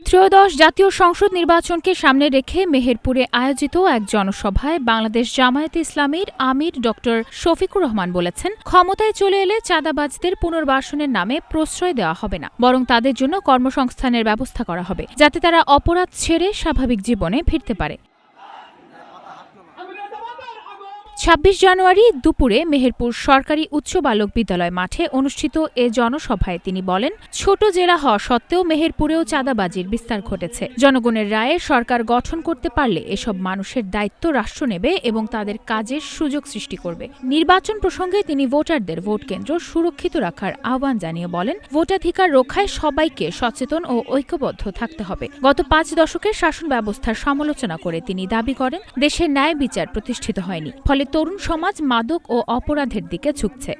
ত্রয়োদশ জাতীয় সংসদ নির্বাচনকে সামনে রেখে মেহেরপুরে আয়োজিত এক জনসভায় বাংলাদেশ জামায়াতে ইসলামীর আমির ড শফিকুর রহমান বলেছেন, ক্ষমতায় চলে এলে চাঁদাবাজদের পুনর্বাসনের নামে প্রশ্রয় দেওয়া হবে না, বরং তাদের জন্য কর্মসংস্থানের ব্যবস্থা করা হবে, যাতে তারা অপরাধ ছেড়ে স্বাভাবিক জীবনে ফিরতে পারে। ২৬ জানুয়ারি দুপুরে মেহেরপুর সরকারি উচ্চ বালক বিদ্যালয় মাঠে অনুষ্ঠিত এ জনসভায় তিনি বলেন, ছোট জেলা হওয়া সত্ত্বেও মেহেরপুরেও চাঁদাবাজির বিস্তার ঘটেছে। জনগণের রায়ে সরকার গঠন করতে পারলে এসব মানুষের দায়িত্ব রাষ্ট্র নেবে এবং তাদের কাজের সুযোগ সৃষ্টি করবে। নির্বাচন প্রসঙ্গে তিনি ভোটারদের ভোট কেন্দ্র সুরক্ষিত রাখার আহ্বান জানিয়ে বলেন, ভোটাধিকার রক্ষায় সবাইকে সচেতন ও ঐক্যবদ্ধ থাকতে হবে। গত ৫ দশকের শাসন ব্যবস্থার সমালোচনা করে তিনি দাবি করেন, দেশের ন্যায় বিচার প্রতিষ্ঠিত হয়নি, ফলে তরুণ সমাজ মাদক ও অপরাধের দিকে ঝুঁকছে।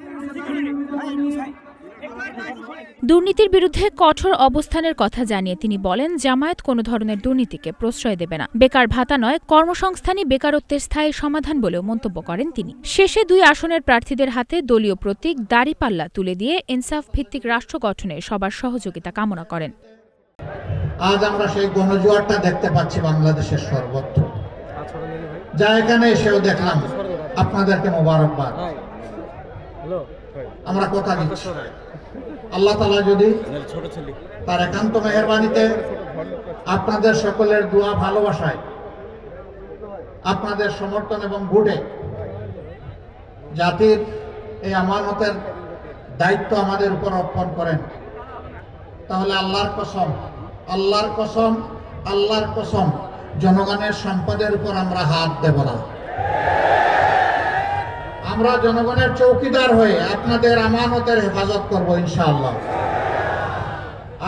দুর্নীতির বিরুদ্ধে কঠোর অবস্থানের কথা জানিয়ে তিনি বলেন, জামায়াত কোনো ধরনের দুর্নীতিকে প্রশ্রয় দেবে না। বেকার ভাতা নয়, কর্মসংস্থানই বেকারত্বের স্থায়ী সমাধান বলেও মন্তব্য করেন তিনি। শেষে ২ আসনের প্রার্থীদের হাতে দলীয় প্রতীক দাড়িপাল্লা তুলে দিয়ে ইনসাফ ভিত্তিক রাষ্ট্র গঠনে সবার সহযোগিতা কামনা করেন। আজ আমরা সেই গণজোয়ারটা দেখতে পাচ্ছি বাংলাদেশের সর্বত্র, যা এখানে এসেও দেখলাম। আপনাদেরকে মোবারকবাদ। আমরা কথা দিচ্ছি, আল্লাহ তাআলা যদি তার একান্ত মেহেরবানিতে আপনাদের সকলের দোয়া ভালোবাসায়, আপনাদের সমর্থন এবং ভোটে জাতির এই আমানতের দায়িত্ব আমাদের উপর অর্পণ করেন, তাহলে আল্লাহর কসম, আল্লাহর কসম, আল্লাহর কসম, জনগণের সম্পদের উপর আমরা হাত দেব না। আমরা জনগণের চৌকিদার হয়ে আপনাদের আমানতের হেফাজত করব ইনশাআল্লাহ।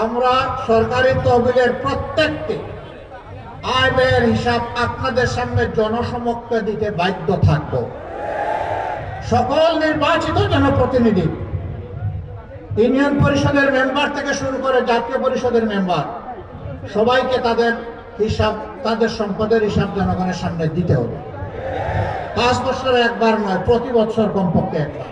আমরা সরকারি তহবিলের প্রত্যেকটি আয় ব্যয়ের হিসাব আপনাদের সামনে জনসমক্ষে দিতে বাধ্য থাকব। সকল নির্বাচিত জনপ্রতিনিধি, ইউনিয়ন পরিষদের মেম্বার থেকে শুরু করে জাতীয় পরিষদের মেম্বার, সবাইকে তাদের হিসাব, তাদের সম্পদের হিসাব জনগণের সামনে দিতে হবে। 5 বছরে একবার নয়, প্রতি বছর কমপক্ষে একবার।